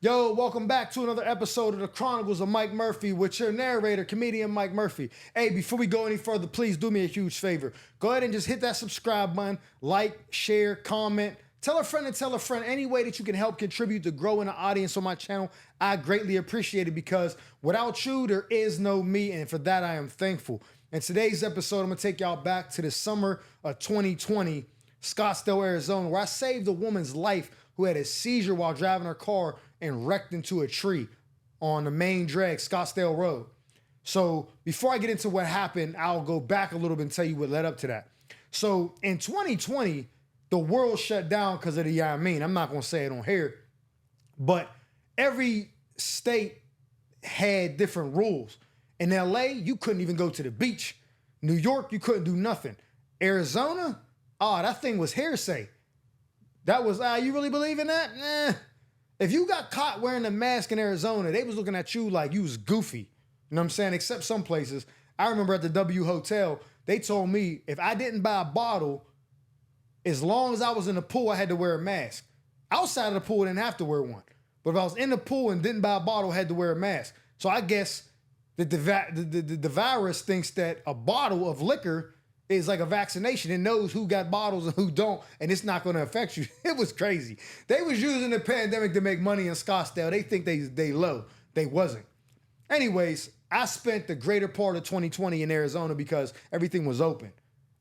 Yo, welcome back to another episode of the Chronicles of Mike Murphy with your narrator, comedian Mike Murphy. Hey, before we go any further, please do me a huge favor. Go ahead and just hit that subscribe button, like, share, comment. Tell a friend and tell a friend any way that you can help contribute to growing the audience on my channel. I greatly appreciate it because without you, there is no me, and for that, I am thankful. In today's episode, I'm going to take y'all back to the summer of 2020, Scottsdale, Arizona, where I saved a woman's life who had a seizure while driving her car and wrecked into a tree on the main drag, Scottsdale Road. So before I get into what happened, I'll go back a little bit and tell you what led up to that. So in 2020, the world shut down because of the Yamin. I'm not going to say it on here, but every state had different rules. In LA, you couldn't even go to the beach. New York, you couldn't do nothing. Arizona, that thing was hearsay. That was, you really believe in that? Nah. If you got caught wearing a mask in Arizona, they was looking at you like you was goofy. You know what I'm saying? Except some places. I remember at the W Hotel, they told me if I didn't buy a bottle, as long as I was in the pool, I had to wear a mask. Outside of the pool, I didn't have to wear one. But if I was in the pool and didn't buy a bottle, I had to wear a mask. So I guess the virus thinks that a bottle of liquor is like a vaccination. It knows who got bottles and who don't, and it's not going to affect you. It was crazy. They was using the pandemic to make money in Scottsdale. They think they low. They wasn't. Anyways, I spent the greater part of 2020 in Arizona because everything was open.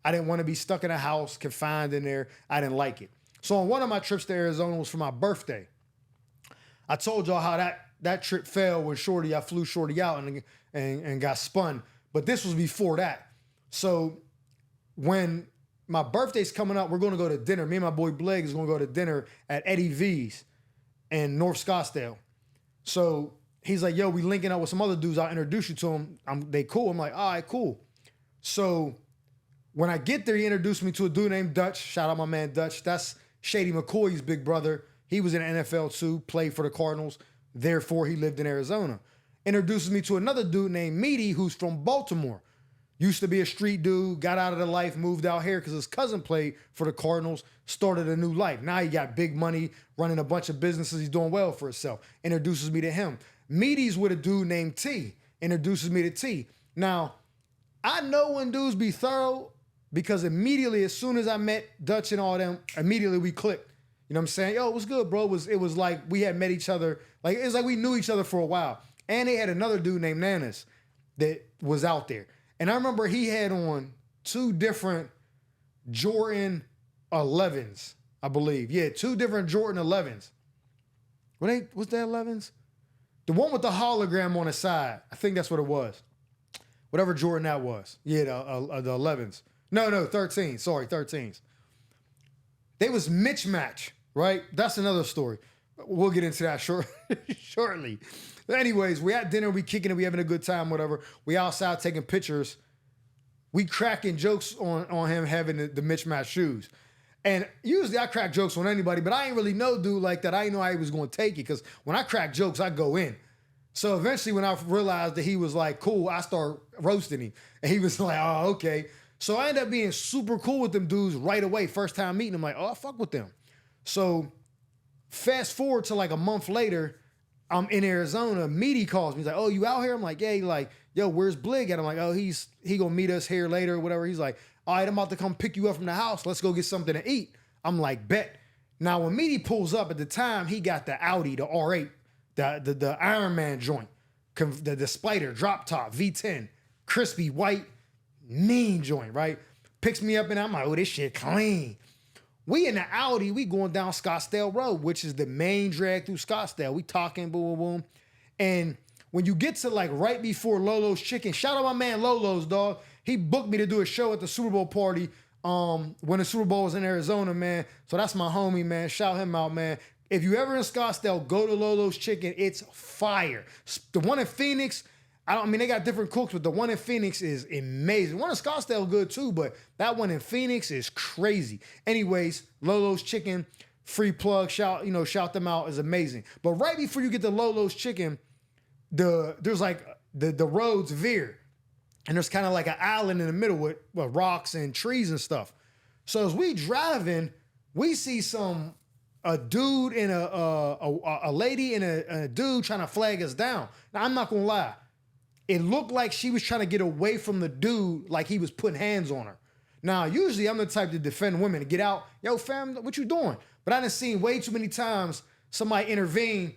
I didn't want to be stuck in a house, confined in there. I didn't like it. So on one of my trips to Arizona was for my birthday. I told y'all how that trip fell when I flew Shorty out and got spun. But this was before that. So when my birthday's coming up, we're going to go to dinner. Me and my boy Blake is going to go to dinner at Eddie V's in North Scottsdale. So he's like, yo, we linking up with some other dudes. I'll introduce you to them. They cool. I'm like, all right, cool. So when I get there, he introduced me to a dude named Dutch. Shout out my man Dutch. That's Shady McCoy's big brother. He was in the NFL too, played for the Cardinals. Therefore, he lived in Arizona. Introduces me to another dude named Meaty, who's from Baltimore. Used to be a street dude, got out of the life, moved out here because his cousin played for the Cardinals, started a new life. Now he got big money, running a bunch of businesses. He's doing well for himself. Introduces me to him. Meaty's with a dude named T. Introduces me to T. Now, I know when dudes be thorough because immediately, as soon as I met Dutch and all them, immediately we clicked. You know what I'm saying? Yo, it was good, bro. It was like we had met each other. Like, it was like we knew each other for a while. And they had another dude named Nanas that was out there. And I remember he had on two different Jordan 11s, I believe. Yeah, two different Jordan 11s. What's that 11s? The one with the hologram on the side. I think that's what it was. Whatever Jordan that was. Yeah, the 11s. No, 13s. Sorry, 13s. They was mismatch, right? That's another story. We'll get into that shortly. But anyways, we at dinner, we kicking it, we having a good time, whatever. We outside taking pictures. We cracking jokes on him having the mismatched shoes. And usually I crack jokes on anybody, but I ain't really know dude like that. I didn't know how he was going to take it because when I crack jokes, I go in. So eventually when I realized that he was like, cool, I start roasting him. And he was like, oh, okay. So I ended up being super cool with them dudes right away. First time meeting them, like, oh, I fuck with them. So fast forward to like a month later, I'm in Arizona. Meaty calls me. He's like, oh, you out here? I'm like, yeah. He's like, yo, where's Blig at? I'm like, oh, he gonna meet us here later or whatever. He's like, all right, I'm about to come pick you up from the house. Let's go get something to eat. I'm like, bet. Now, when Meaty pulls up at the time, he got the Audi, the R8, the Iron Man joint, the Spider, drop top, V10, crispy, white, mean joint, right? Picks me up and I'm like, oh, this shit clean. We in the Audi, we going down Scottsdale Road, which is the main drag through Scottsdale. We talking, boom, boom, boom. And when you get to like right before Lolo's Chicken, shout out my man Lolo's, dog. He booked me to do a show at the Super Bowl party when the Super Bowl was in Arizona, man. So that's my homie, man. Shout him out, man. If you ever in Scottsdale, go to Lolo's Chicken. It's fire. The one in Phoenix, they got different cooks, but the one in Phoenix is amazing. One in Scottsdale good too, but that one in Phoenix is crazy. Anyways, Lolo's Chicken, free plug, shout them out, is amazing. But right before you get to Lolo's Chicken, there's like the roads veer, and there's kind of like an island in the middle with rocks and trees and stuff. So as we driving, we see some a dude and a lady and a dude trying to flag us down. Now, I'm not gonna lie. It looked like she was trying to get away from the dude, like he was putting hands on her. Now, usually I'm the type to defend women, to get out, yo, fam, what you doing? But I done seen way too many times somebody intervene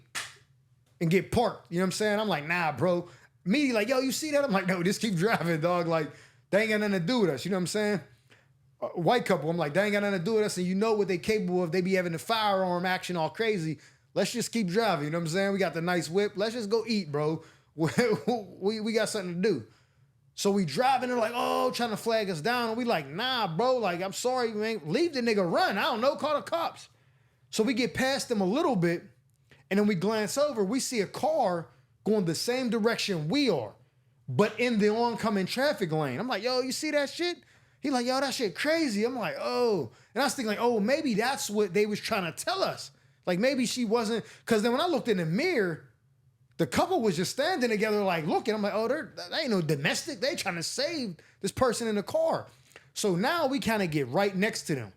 and get parked. You know what I'm saying? I'm like, nah, bro. Me, like, yo, you see that? I'm like, no, just keep driving, dog. Like, they ain't got nothing to do with us. You know what I'm saying? White couple, I'm like, they ain't got nothing to do with us, and you know what they capable of. They be having the firearm action all crazy. Let's just keep driving. You know what I'm saying? We got the nice whip. Let's just go eat, bro. We got something to do. So we driving, they're like, oh, trying to flag us down. And we like, nah, bro, like, I'm sorry, man. Leave the nigga run. I don't know, call the cops. So we get past them a little bit, and then we glance over. We see a car going the same direction we are, but in the oncoming traffic lane. I'm like, yo, you see that shit? He like, yo, that shit crazy. I'm like, oh. And I was thinking like, oh, maybe that's what they was trying to tell us. Like maybe she wasn't, because then when I looked in the mirror, the couple was just standing together like looking. I'm like, oh, they ain't no domestic. They trying to save this person in the car. So now we kind of get right next to them,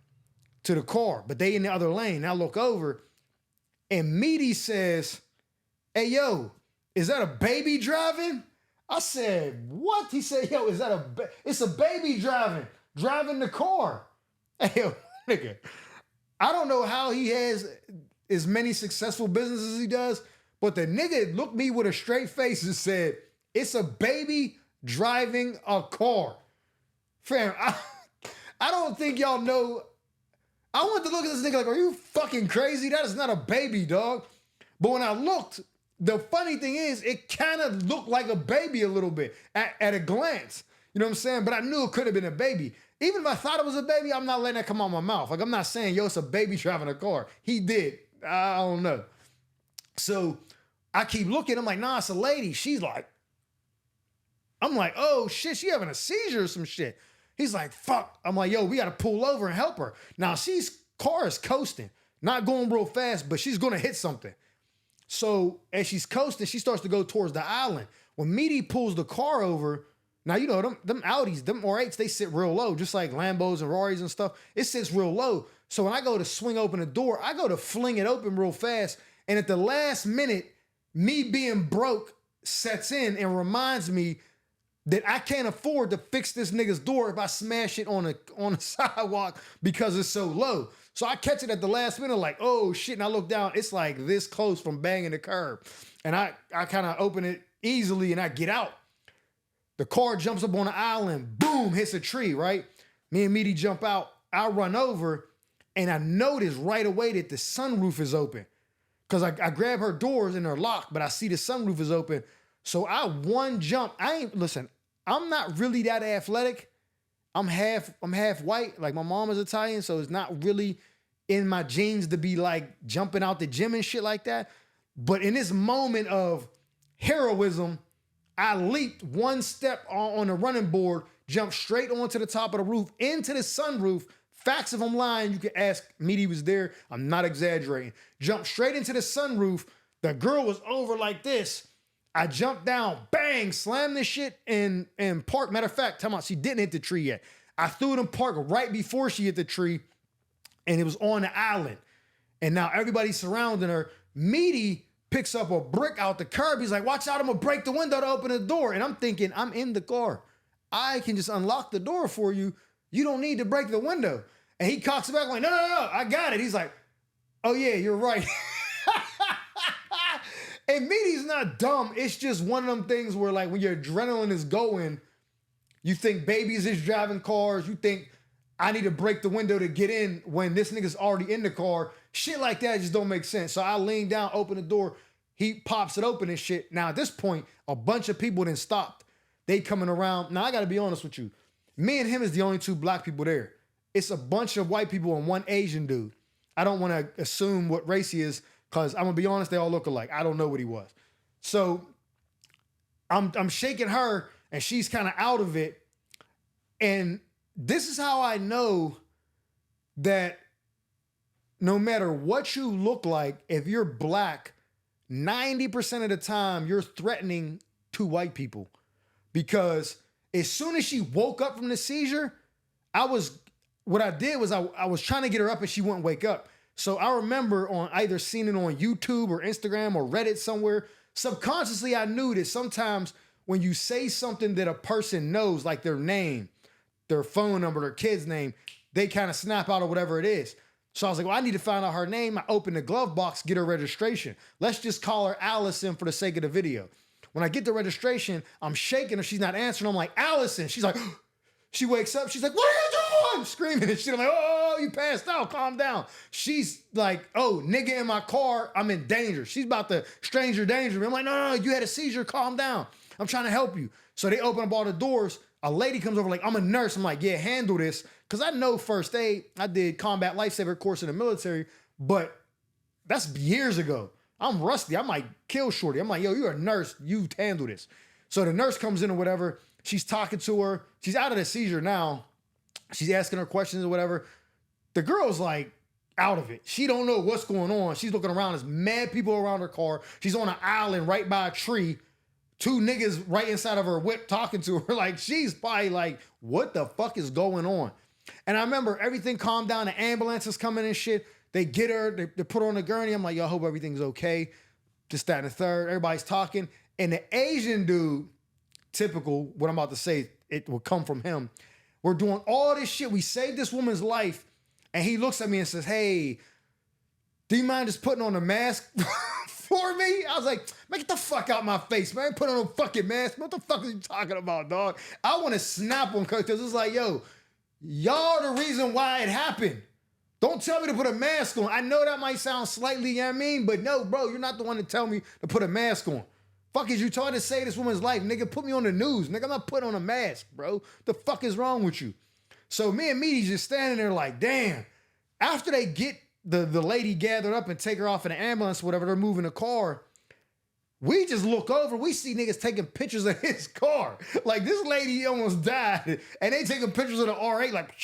to the car, but they in the other lane. Now look over, and Meaty says, hey, yo, is that a baby driving? I said, what? He said, yo, is that it's a baby driving the car. Hey, yo, nigga, I don't know how he has as many successful businesses as he does, but the nigga looked me with a straight face and said, it's a baby driving a car. Fam, I don't think y'all know. I want to look at this nigga like, are you fucking crazy? That is not a baby, dog. But when I looked, the funny thing is, it kind of looked like a baby a little bit at a glance. You know what I'm saying? But I knew it could have been a baby. Even if I thought it was a baby, I'm not letting that come out my mouth. Like, I'm not saying, yo, it's a baby driving a car. He did. I don't know. So I keep looking. I'm like, nah, it's a lady. She's like, I'm like, oh, shit, she having a seizure or some shit. He's like, fuck. I'm like, yo, we got to pull over and help her. Now, car is coasting. Not going real fast, but she's going to hit something. So as she's coasting, she starts to go towards the island. When Meaty pulls the car over, now, you know, them Audis, them R8s, they sit real low, just like Lambos and Rarries and stuff. It sits real low. So when I go to swing open the door, I go to fling it open real fast. And at the last minute, me being broke sets in and reminds me that I can't afford to fix this nigga's door if I smash it on a sidewalk because it's so low. So I catch it at the last minute like, oh shit, and I look down, it's like this close from banging the curb. And I kind of open it easily and I get out. The car jumps up on the island, boom, hits a tree, right? Me and Meaty jump out, I run over, and I notice right away that the sunroof is open. Because I grab her doors and they're locked, but I see the sunroof is open. So I one jump. Listen, I'm not really that athletic. I'm half white. Like my mom is Italian, so it's not really in my genes to be like jumping out the gym and shit like that. But in this moment of heroism, I leaped one step on the running board, jumped straight onto the top of the roof, into the sunroof. Facts, if I'm lying, you can ask Meaty was there. I'm not exaggerating. Jumped straight into the sunroof. The girl was over like this. I jumped down, bang, slammed this shit and parked. Matter of fact, tell me, she didn't hit the tree yet. I threw it in park right before she hit the tree, and it was on the island. And now everybody's surrounding her. Meaty picks up a brick out the curb. He's like, watch out, I'm gonna break the window to open the door. And I'm thinking, I'm in the car. I can just unlock the door for you. You don't need to break the window. And he cocks it back like, no, I got it. He's like, oh yeah, you're right. And Meaty's not dumb. It's just one of them things where like when your adrenaline is going, you think babies is driving cars. You think I need to break the window to get in when this nigga's already in the car. Shit like that just don't make sense. So I lean down, open the door. He pops it open and shit. Now at this point, a bunch of people then stopped. They coming around. Now I got to be honest with you. Me and him is the only two black people there. It's a bunch of white people and one Asian dude. I don't want to assume what race he is because I'm going to be honest, they all look alike. I don't know what he was. So I'm shaking her and she's kind of out of it. And this is how I know that no matter what you look like, if you're black, 90% of the time you're threatening two white people. Because as soon as she woke up from the seizure, what I did was I was trying to get her up and she wouldn't wake up. So I remember on either seeing it on YouTube or Instagram or Reddit somewhere, subconsciously I knew that sometimes when you say something that a person knows, like their name, their phone number, their kid's name, they kind of snap out of whatever it is. So I was like, well, I need to find out her name. I opened the glove box, get her registration. Let's just call her Allison for the sake of the video. When I get the registration, I'm shaking her. She's not answering. I'm like, Allison. She's like, she wakes up. She's like, what are you doing? Screaming and shit. I'm like, oh, you passed out. Calm down. She's like, oh, nigga in my car. I'm in danger. She's about to stranger danger me. I'm like, no, you had a seizure. Calm down. I'm trying to help you. So they open up all the doors. A lady comes over like, I'm a nurse. I'm like, yeah, handle this. Because I know first aid. I did combat lifesaver course in the military, but that's years ago. I'm rusty. I might kill Shorty. I'm like, yo, you're a nurse. You handle this. So the nurse comes in or whatever. She's talking to her. She's out of the seizure now. She's asking her questions or whatever. The girl's like out of it. She don't know what's going on. She's looking around. There's mad people around her car. She's on an island right by a tree. Two niggas right inside of her whip talking to her. Like, she's probably like, what the fuck is going on? And I remember everything calmed down. The ambulance is coming and shit. They get her, they put her on the gurney. I'm like, yo, I hope everything's okay. Just that and the third. Everybody's talking. And the Asian dude, typical, what I'm about to say, it will come from him. We're doing all this shit. We saved this woman's life. And he looks at me and says, hey, do you mind just putting on a mask for me? I was like, man, get the fuck out my face, man. Put on a fucking mask. What the fuck are you talking about, dog? I want to snap him because it's like, yo, y'all the reason why it happened. Don't tell me to put a mask on. I know that might sound slightly, you know what I mean? But no, bro, you're not the one to tell me to put a mask on. Fuck is you trying to save this woman's life? Nigga, put me on the news. Nigga, I'm not putting on a mask, bro. The fuck is wrong with you? So me and Meaty just standing there like, damn. After they get the lady gathered up and take her off in the ambulance, whatever, they're moving the car. We just look over, we see niggas taking pictures of his car. Like, this lady almost died, and they taking pictures of the R8, like,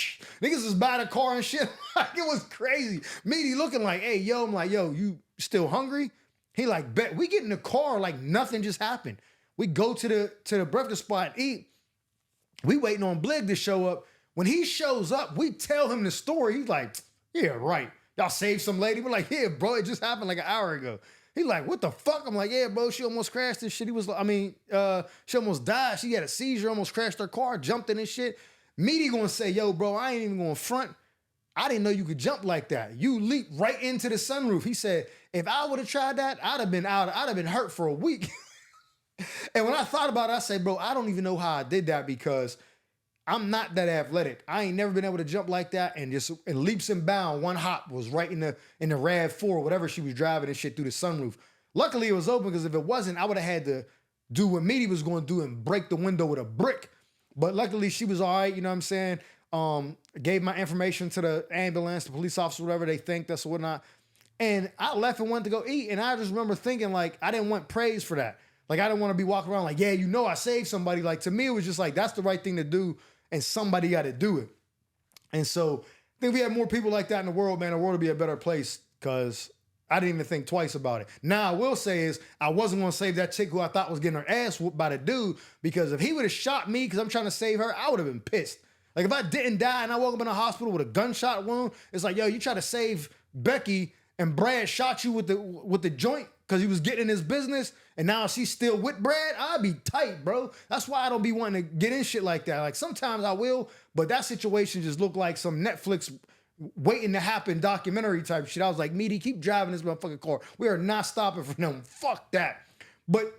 niggas is by the car and shit. Like, it was crazy. Meaty looking like, hey, yo, I'm like, yo, you still hungry? He like, bet. We get in the car like nothing just happened. We go to the breakfast spot and eat. We waiting on Blig to show up. When he shows up, we tell him the story. He's like, yeah, right. Y'all saved some lady. We're like, yeah, bro, it just happened like an hour ago. He like, what the fuck? I'm like, yeah, bro, she almost crashed this shit. He was, she almost died. She had a seizure, almost crashed her car, jumped in and shit. Meaty gonna say, yo, bro, I ain't even gonna front. I didn't know you could jump like that. You leaped right into the sunroof. He said, if I would have tried that, I'd have been out. I'd have been hurt for a week. And when I thought about it, I said, bro, I don't even know how I did that because I'm not that athletic. I ain't never been able to jump like that. And just in leaps and bounds, one hop was right in the RAV4, whatever she was driving and shit through the sunroof. Luckily, it was open because if it wasn't, I would have had to do what Meaty was going to do and break the window with a brick. But luckily, she was all right. You know what I'm saying? Gave my information to the ambulance, the police officer, whatever they think, that's whatnot. And I left and went to go eat. And I just remember thinking, like, I didn't want praise for that. Like, I didn't want to be walking around like, yeah, you know I saved somebody. Like, to me, it was just like, that's the right thing to do. And somebody got to do it. And so I think if we had more people like that in the world, man, the world would be a better place because I didn't even think twice about it. Now, I will say is I wasn't going to save that chick who I thought was getting her ass whooped by the dude because if he would have shot me because I'm trying to save her, I would have been pissed. Like, if I didn't die and I woke up in a hospital with a gunshot wound, it's like, yo, you try to save Becky and Brad shot you with the joint because he was getting in his business and now she's still with Brad, I'd be tight, bro. That's why I don't be wanting to get in shit like that. Like, sometimes I will, but that situation just looked like some Netflix waiting to happen documentary type shit. I was like, Meaty, keep driving this motherfucking car. We are not stopping for them. Fuck that. But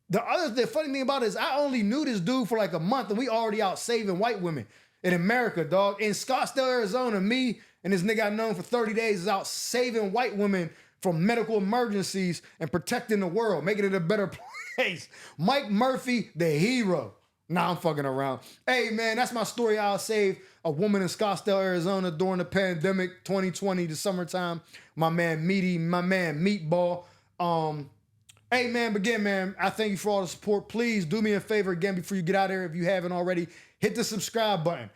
the funny thing about it is I only knew this dude for like a month and we already out saving white women in America, dog. In Scottsdale, Arizona, me and this nigga I've known for 30 days is out saving white women from medical emergencies and protecting the world, making it a better place. Mike Murphy, the hero. Nah, I'm fucking around. Hey, man, that's my story. I'll save a woman in Scottsdale, Arizona during the pandemic, 2020, the summertime. My man Meaty, my man Meatball. Hey, man, again, man, I thank you for all the support. Please do me a favor again before you get out of here. If you haven't already, hit the subscribe button.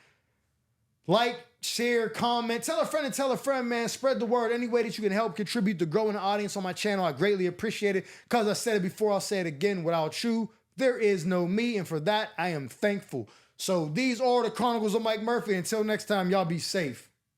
Like, share, comment, tell a friend, man. Spread the word any way that you can help contribute to growing the audience on my channel. I greatly appreciate it. Because I said it before, I'll say it again. Without you, there is no me. And for that, I am thankful. So these are the Chronicles of Mike Murphy. Until next time, y'all be safe.